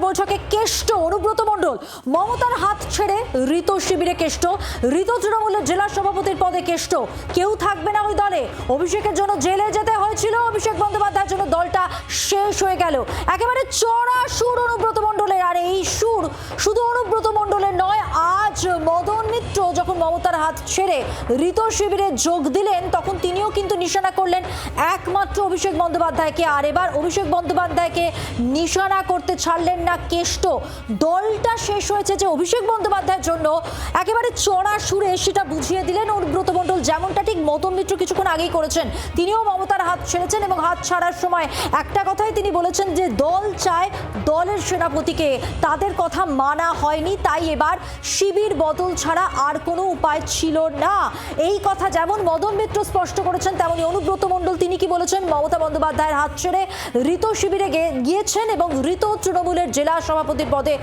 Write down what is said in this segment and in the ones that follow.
বৈঠকে কেষ্ট অনুব্রত মণ্ডল। মমতার হাত ছেড়ে ঋত শিবিরে কেষ্ট। ঋত তৃণমূলের জেলা সভাপতির পদে কেষ্ট। কেউ থাকবে না ওই দলে। অভিষেকের জন্য জেলে যেতে হয়েছিল। অভিষেক বন্দ্যোপাধ্যায়ের জন্য দলটা শেষ হয়ে গেল। একেবারে চড়া সুর অনুব্রত মণ্ডলের। আর এই সুর শুধু অনুব্রত মণ্ডলের নয়, আজ মদন মিত্র যখন মমতার হাত ছেড়ে ঋত শিবিরে যোগ দিলেন তখন তিনিও কিন্তু নিশানা করলেন একমাত্র অভিষেক বন্দ্যোপাধ্যায়কে। আর এবার অভিষেক বন্দ্যোপাধ্যায়কে নিশানা করতে ছাড়লেন না কেষ্ট। দলটা শেষ হয়েছে যে অভিষেক বন্দ্যোপাধ্যায়ের জন্য একেবারে চড়া সুরে সেটা বুঝিয়ে দিলেন অনুব্রত মণ্ডল, যেমনটা ঠিক মদন মিত্র কিছুক্ষণ আগেই করেছেন। তিনিও মমতার হাত ছেড়েছেন এবং হাত ছাড়ার সময় একটা কথাই তিনি বলেছেন যে দল চায় দলের সেনাপতিকে, তাদের কথা মানা হয়নি, তাই এবার শিবির বদল ছাড়া আর কোনো উপায় ছিল না। এই কথা যেমন মদন মিত্র স্পষ্ট করেছেন তেমনি অনুব্রত মণ্ডল তিনি কি বলেছেন, মমতা বন্দ্যোপাধ্যায়ের হাত ছেড়ে ঋত শিবিরে গিয়েছেন এবং ঋত তৃণমূলের জেলা সভাপতির পদে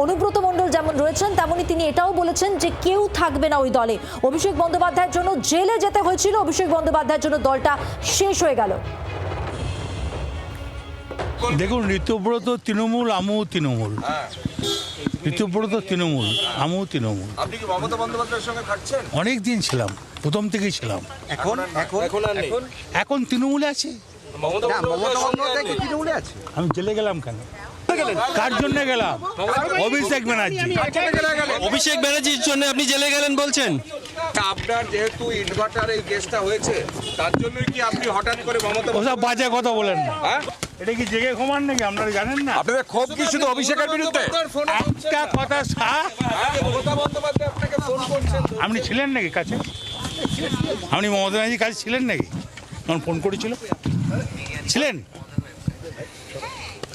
অনুব্রত মণ্ডল যেমন রয়েছেন তেমনি তিনি এটাও বলেছেন যে কেউ থাকবে না ওই দলে। অভিষেক বন্দ্যোপাধ্যায়ের জন্য জেলে যেতে হয়েছিল, অভিষেক বন্দ্যোপাধ্যায়ের জন্য দলটা শেষ হয়ে গেল। দেখুন, ঋতব্রত তৃণমূল, আমিও তৃণমূল। ঋতব্রত তৃণমূল, আমিও তৃণমূল। আপনি কি মমতা বন্দ্যোপাধ্যায়ের সঙ্গে থাকছেন? অনেক দিন ছিলাম, প্রথম থেকেই ছিলাম। এখন তৃণমূলে আছি। মমতা বন্দ্যোপাধ্যায় কি তৃণমূলে আছে? আমি জেলে গেলাম কেন? কার জন্য গেলাম? অভিষেক ব্যানার্জি। অভিষেক ব্যানার্জির জন্য আপনি জেলে গেলেন বলছেন? আপনার যেহেতু ইনভার্টার এই কেসটা হয়েছে তার জন্যই কি আপনি হঠাৎ করে মমতা ওসব বাজে কথা বলেন না। হ্যাঁ? এটা কি জেগে ঘুমান নাকি? আপনারা জানেন না? আপনাদের ক্ষোভ কি শুধু অভিষেকের বিরুদ্ধে? একটা কথা মমতা বন্দ্যোপাধ্যায় আপনাকে ফোন করছেন। আপনি ছিলেন নাকি কাছে? আপনি মমতা ব্যানার্জির কাছে ছিলেন নাকি যখন ফোন করেছিল? ছিলেন?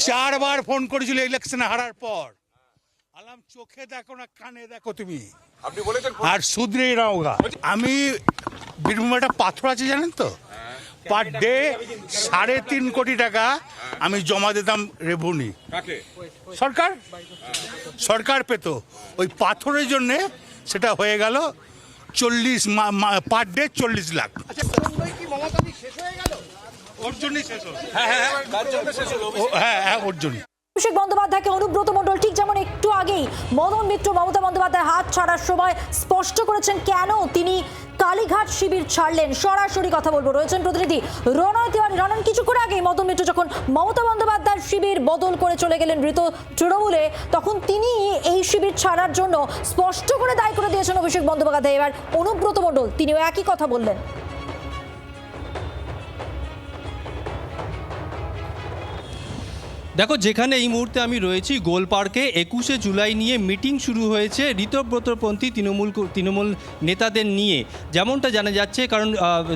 4 বার ফোন করেছিল ইলেকশনে হারার পর। আলাম চোখে দেখো না কানে দেখো তুমি, আপনি বলেছেন আর শুধরেই রাওগা। আমি বীরভূমে একটা পাথর আছে জানেন তো, পার ডে 3.5 কোটি টাকা আমি জমা দিতাম রেভিনিউ। কাকে? সরকার পেত। ওই পাথরের জন্যে সেটা হয়ে গেল 40 পার ডে 40 লাখ। ওর জন্যই শেষ হলো। হ্যাঁ, ওর জন্য। অভিষেক বন্দ্যোপাধ্যায়কে অনুব্রত মণ্ডল ঠিক যেমন একটু আগেই মদন মিত্র মমতা বন্দ্যোপাধ্যায়ের হাত ছাড়ার সময় স্পষ্ট করেছেন কেন তিনি কালীঘাট শিবির ছাড়লেন। সরাসরি কথা বলবো, রয়েছেন প্রতিনিধি রণয় তিওয়ারি। রণন, কিছুক্ষণ আগেই মদন মিত্র যখন মমতা বন্দ্যোপাধ্যায়ের শিবির বদল করে চলে গেলেন ঋত তৃণমূলে, তখন তিনি এই শিবির ছাড়ার জন্য স্পষ্ট করে দায়ী করে দিয়েছেন অভিষেক বন্দ্যোপাধ্যায়। এবার অনুব্রত মণ্ডল তিনিও একই কথা বললেন। দেখো, যেখানে এই মুহূর্তে আমি রয়েছি গোল পার্কে 21শে জুলাই নিয়ে মিটিং শুরু হয়েছে ঋতব্রতপন্থী তৃণমূল নেতাদের নিয়ে। যেমনটা জানা যাচ্ছে, কারণ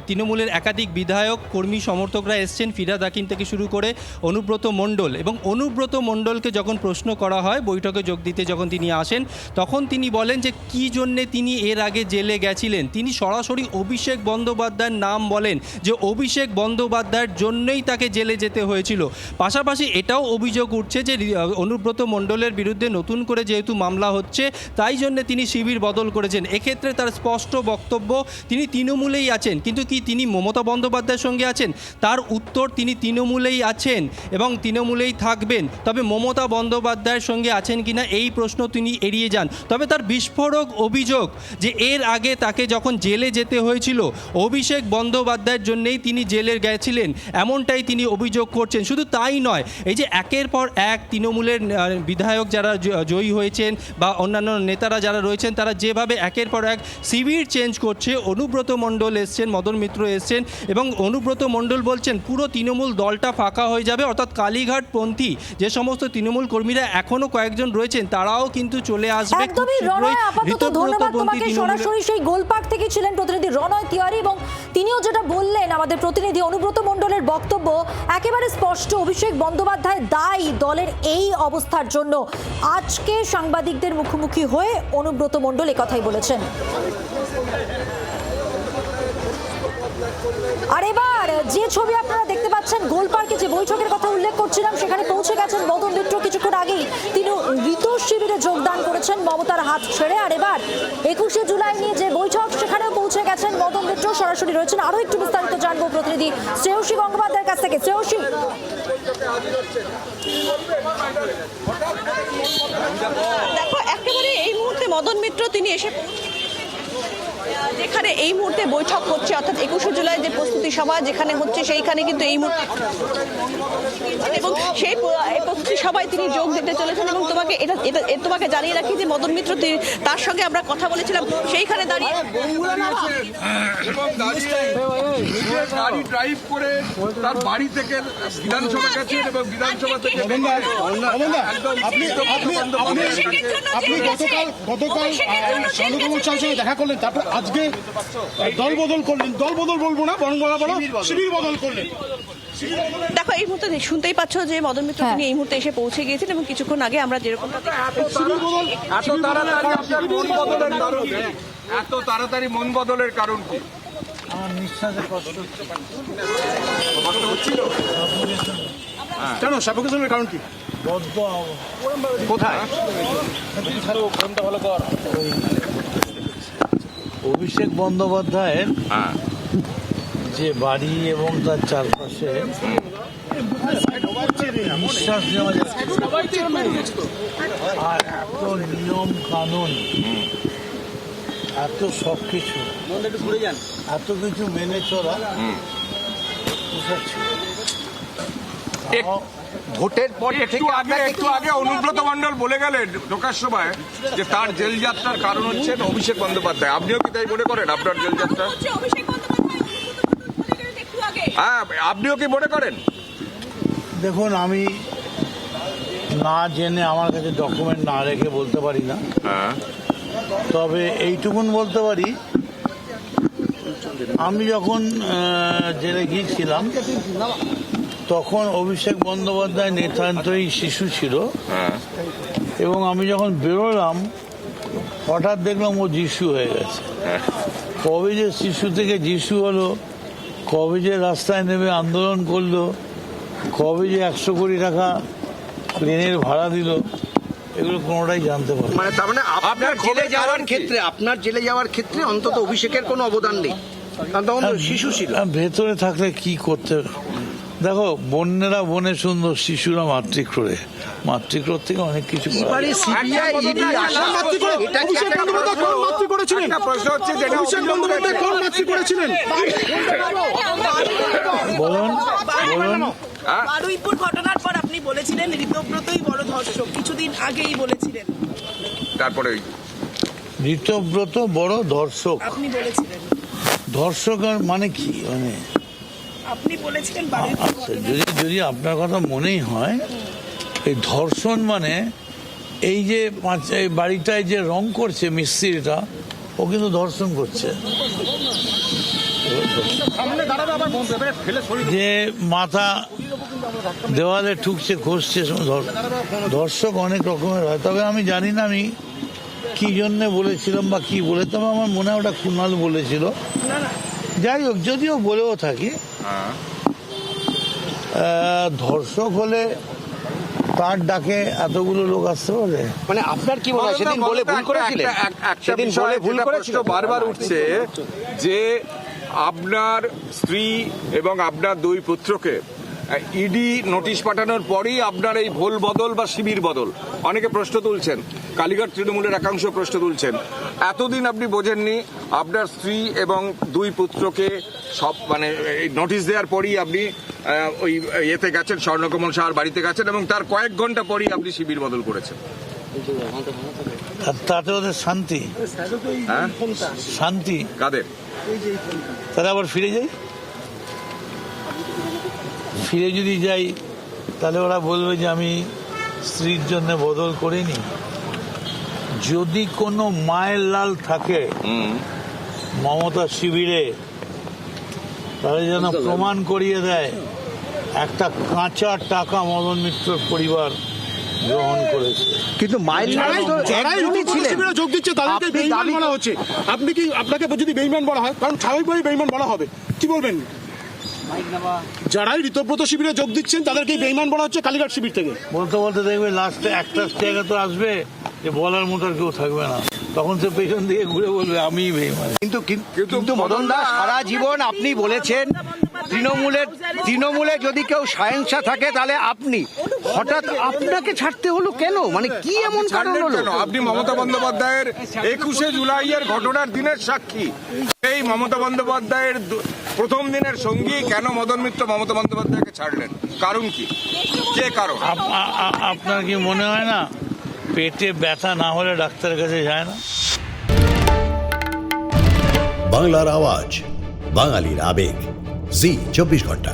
তৃণমূলের একাধিক বিধায়ক কর্মী সমর্থকরা এসছেন, ফিরহাদ হাকিম থেকে শুরু করে অনুব্রত মণ্ডল। এবং অনুব্রত মণ্ডলকে যখন প্রশ্ন করা হয় বৈঠকে যোগ দিতে যখন তিনি আসেন, তখন তিনি বলেন যে কী জন্যে তিনি এর আগে জেলে গেছিলেন। তিনি সরাসরি অভিষেক বন্দ্যোপাধ্যায়ের নাম বলেন যে অভিষেক বন্দ্যোপাধ্যায়ের জন্যই তাকে জেলে যেতে হয়েছিল। পাশাপাশি এটাও অভিযোগ উঠছে যে অনুব্রত মণ্ডলের বিরুদ্ধে নতুন করে যেহেতু মামলা হচ্ছে তাই জন্য তিনি শিবির বদল করেছেন। এক্ষেত্রে তার স্পষ্ট বক্তব্য তিনি তৃণমূলেই আছেন। কিন্তু কি তিনি মমতা বন্দ্যোপাধ্যায়ের সঙ্গে আছেন? তার উত্তর, তিনি তৃণমূলেই আছেন এবং তৃণমূলেই থাকবেন। তবে মমতা বন্দ্যোপাধ্যায়ের সঙ্গে আছেন কিনা এই প্রশ্ন তিনি এড়িয়ে যান। তবে তার বিস্ফোরক অভিযোগ যে এর আগে তাকে যখন জেলে যেতে হয়েছিল অভিষেক বন্দ্যোপাধ্যায়ের জন্যেই তিনি জেলে গেছিলেন, এমনটাই তিনি অভিযোগ করছেন। শুধু তাই নয়, এই যে একের পর এক তৃণমূলের বিধায়ক যারা জয়ী হয়েছেন বা অন্যান্য নেতারা যারা রয়েছেন তারা যেভাবে একের পর এক শিবির চেঞ্জ করছে, অনুব্রত মণ্ডল এসছেন, মদন মিত্র এসছেন এবং অনুব্রত মণ্ডল বলছেন পুরো তৃণমূল দলটা ফাঁকা হয়ে যাবে। অর্থাৎ কালীঘাটপন্থী যে সমস্ত তৃণমূল কর্মীরা এখনো কয়েকজন রয়েছেন তারাও কিন্তু চলে আসবে। একদমই রণয়, আপাতত ধন্যবাদ তোমাকে। সরাসরি সেই গোলপার্ক থেকে ছিলেন প্রতিনিধি রণয় তিওয়ারি এবং তিনিও যেটা বললেন আমাদের প্রতিনিধি অনুব্রত মণ্ডলের বক্তব্য একেবারে স্পষ্ট। অভিষেক বন্দ্যোপাধ্যায় দায়ী দলের এই অবস্থার জন্য। আজকে সাংবাদিকদের মুখোমুখি হয়ে অনুব্রত মণ্ডল একথাই বলেছেন। আর এবার যে ছবি আপনারা দেখতে পাচ্ছেন, গোলপার্কে যে বৈঠকের কথা উল্লেখ করছিলাম সেখানে পৌঁছে গেছেন মদন মিত্র কিছুক্ষণ আগেই। তিনি ঋত শিবিরে যোগদান করেছেন। মমতার হাত ছেড়ে। আর এবার 21শে জুলাই নিয়ে যে বৈঠক, সেখানেও পৌঁছে গেছেন মদন মিত্র। সরাসরি রয়েছেন, আরো একটু বিস্তারিত জানবো প্রতিনিধি শ্রেয়সী গঙ্গোপাধ্যায়ের কাছ থেকে। শ্রেয়সী, দেখো একেবারে এই মুহূর্তে মদন মিত্র তিনি এসে যেখানে এই মুহূর্তে বৈঠক হচ্ছে, অর্থাৎ 21শে জুলাই যে প্রস্তুতি সভা যেখানে হচ্ছে, সেইখানে কিন্তু এই মুহূর্তে এবং সেই প্রস্তুতি সভায় তিনি যোগ দিতে চলেছেন। এবং তোমাকে জানিয়ে রাখি যে মদন মিত্র তার সঙ্গে আমরা কথা বলেছিলাম, সেইখানে দাঁড়িয়ে এবং নিজের গাড়ি ড্রাইভ করে তার বাড়ি থেকে বিধানসভা গেছেন এবং বিধানসভা থেকে আপনি গতকাল শানুকমল সাহের সঙ্গে দেখা করলেন, তারপর আজকে দল বদল করলেন। দল বদল বলবো না, বরং বলা শিবির বদল করলেন। দেখো এই মুহূর্তে শুনতেই পাচ্ছ যে মদন মিত্র তিনি এই মুহূর্তে এসে পৌঁছে গিয়েছেন এবং কিছুক্ষণ আগে আমরা যেরকম এত তাড়াতাড়ি মন বদলের কারণ কি? আমার নিঃশ্বাসে কষ্ট হচ্ছিল। কেন সাফোকেশনের কারণ কি? কোথায়? অভিষেক বন্দ্যোপাধ্যায়ের যে বাড়ি এবং তার চারপাশে নিঃশ্বাস নেওয়া যাচ্ছে, আর এত নিয়ম কানুন, এত সব কিছু, এত কিছু মেনে চলা ভোটের পর একটু আগে অনুব্রত মণ্ডল বলে গেলেন লোকার সভায় যে তার জেল যাত্রার কারণ হচ্ছে অভিষেক বন্দ্যোপাধ্যায়। আপনিও কি তাই মনে করেন আপনার জেল যাত্রা? হ্যাঁ, আপনিও কি মনে করেন? দেখুন, আমি না জেনে আমার কাছে ডকুমেন্ট না রেখে বলতে পারি না। তবে এইটুকুন বলতে পারি, আমি যখন জেলে গিয়েছিলাম তখন অভিষেক বন্দ্যোপাধ্যায় নিতান্তই শিশু ছিল, এবং আমি যখন বেরোলাম হঠাৎ দেখলাম ও যিশু হয়ে গেছে। কবে যে শিশু থেকে যিশু হলো, কবে যে রাস্তায় নেমে আন্দোলন করলো, কবে যে 100 কোটি টাকা প্লেনের ভাড়া দিল, এগুলো কোনোটাই জানতে পারি। মানে তার মানে আপনার জেলে যাওয়ার ক্ষেত্রে অন্তত অভিষেকের কোনো অবদান নেই, কারণ তখন তো শিশু ছিল। ভেতরে থাকলে কি করতে? দেখো, বন্যেরা বনে সুন্দর, শিশুরা মাতৃক্রোড়ে। মাতৃক্রোড় থেকে অনেক কিছু প্রশ্ন হচ্ছে যে বলুন। বারুইপুর ঘটনার পর আপনি বলেছিলেন ঋতব্রতই বড় ধর্ষক, কিছুদিন আগেই বলেছিলেন। তারপরে ঋতব্রত বড় ধর্ষক, আপনি বলেছিলেন। ধর্ষক মানে কি? মানে আপনি বলেছিলেন আচ্ছা, যদি আপনার কথা মনেই হয়, এই ধর্ষণ মানে এই যে এই বাড়িটায় যে রং করছে মিস্ত্রিটা, ও কিন্তু ধর্ষণ করছে। যে মাথা দেওয়ালে ঠুকছে, খসছে, ধর্ষক অনেক রকমের হয়। তবে আমি জানি না আমি কি জন্যে বলেছিলাম বা কি বলে, তবে আমার মনে হয় ওটা কুণাল বলেছিল। যাই হোক, যদিও বলেও থাকি, ধর্ষক হলে তার ডাকে এতগুলো লোক আসতে পারে। মানে আপনার কি মনে হয় সেদিন বলে ভুল করেছিলেন? সেদিন বলে ভুল করেছিল। বারবার উঠছে যে আপনার স্ত্রী এবং আপনার 2 পুত্রকে ইডি নোটিশ পাঠানোর পরেই আপনার এই ভোল বদল বা শিবির বদল। অনেকে প্রশ্ন তুলছেন, কালীঘাট তৃণমূলের একাংশ প্রশ্ন তুলছেন, এতদিন আপনি বোঝেননি আপনার স্ত্রী এবং 2 পুত্রকে সব মানে নোটিশ দেওয়ার পরই আপনি ওই ইয়েতে গেছেন, স্বর্ণকমল সাহার বাড়িতে গেছেন এবং তার কয়েক ঘন্টা পরই আপনি শিবির বদল করেছেন। তাতে ওদের শান্তি, শান্তি কাদের? তাহলে আবার ফিরে যাই, ফিরে যদি যাই তাহলে ওরা বলবে যে আমি স্ত্রীর জন্য বদল করিনি। যদি কোনো মায়ের লাল থাকে মমতা শিবিরে, তাহলে যেন প্রমাণ করিয়ে দেয় একটা কাঁচা টাকা মদন মিত্রর পরিবার গ্রহণ করেছে। কিন্তু যোগ দিচ্ছে তাদেরকে বেঈমান বলা হচ্ছে। আপনি কি, আপনাকে যদি বেঈমান বলা হয়, কারণ স্বাভাবিকভাবেই বেঈমান বলা হবে, কি বলবেন? যারাই ঋতব্রত শিবিরে যোগ দিচ্ছেন তাদেরকে বেঈমান বলা হচ্ছে কালীঘাট শিবির থেকে। বলতে বলতে দেখবে লাস্টে একটা জায়গা তো আসবে যে বলার মতো আর কেউ থাকবে না, তখন সে পেছন দিকে ঘুরে বলবে আমিই বেইমান। কিন্তু মদন দা, সারা জীবন আপনি বলেছেন তৃণমূলে যদি কেউ সহিংসা থাকে তাহলে আপনি, হঠাৎ আপনাকে ছাড়তে হলো কেন? মানে কি এমন কারণ হলো? আপনি মমতা বন্দ্যোপাধ্যায়ের 21শে জুলাইয়ের ঘটনার দিনের সাক্ষী। এই মমতা বন্দ্যোপাধ্যায়ের প্রথম দিনের সঙ্গী কেন মদন মিত্র মমতা বন্দ্যোপাধ্যায়কে ছাড়লেন? কারণ কি? কে কারণ? আপনার কি মনে হয় না পেটে ব্যথা না হলে ডাক্তারের কাছে যায় না? বাংলার আওয়াজ, বাঙালির আবেগ, জি 24 ঘন্টা।